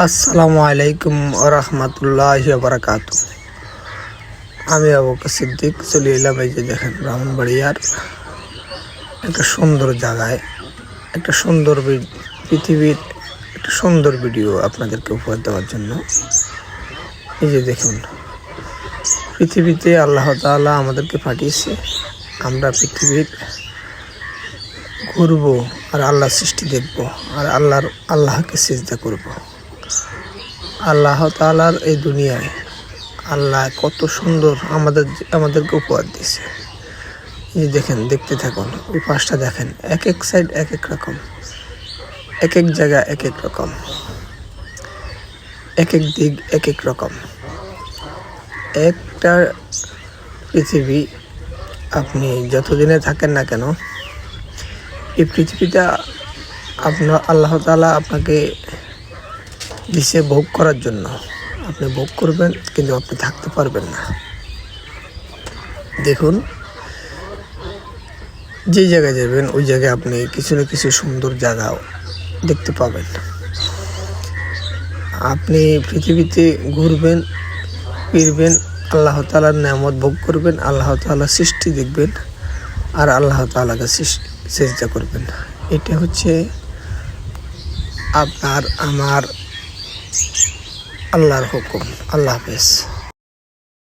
আসসালামু আলাইকুম ওয়া রাহমাতুল্লাহি ওয়া বারাকাতুহু। আমি আবু বকর সিদ্দিক চলে এলাম, এই যে দেখেন ব্রাহ্মণবাড়িয়ার একটা সুন্দর জায়গায় একটা সুন্দর পৃথিবীর একটা সুন্দর ভিডিও আপনাদেরকে উপহার দেওয়ার জন্য। এই যে দেখুন, পৃথিবীতে আল্লাহ তাআলা আমাদেরকে পাঠিয়েছে, আমরা পৃথিবীর ঘুরবো আর আল্লাহর সৃষ্টি দেখবো আর আল্লাহকে সিজদা করবো। আল্লাহ তাআলার এই দুনিয়ায় আল্লাহ কত সুন্দর আমাদেরকে উপহার দিয়েছে। এই যে দেখেন, দেখতে থাকুন, ওই পাশটা দেখেন, এক এক সাইড এক এক রকম, এক এক জায়গা এক এক রকম, এক এক দিক এক এক রকম। একটা পৃথিবী আপনি যতদিনে থাকেন না কেন, এই পৃথিবীটা আপনার আল্লাহ তাআলা আপনাকে দিছে ভোগ করার জন্য। আপনি ভোগ করবেন কিন্তু আপনি থাকতে পারবেন না। দেখুন, যে জায়গায় যাবেন ওই জায়গায় আপনি কিছু না কিছু সুন্দর জায়গাও দেখতে পাবেন। আপনি পৃথিবীতে ঘুরবেন ফিরবেন, আল্লাহ তাআলার নেয়ামত ভোগ করবেন, আল্লাহ তাআলার সৃষ্টি দেখবেন আর আল্লাহ তাআলাকে সিজদা করবেন। এটা হচ্ছে আপনার আমার আল্লাহর হুকুম। আল্লাহ হাফেজ।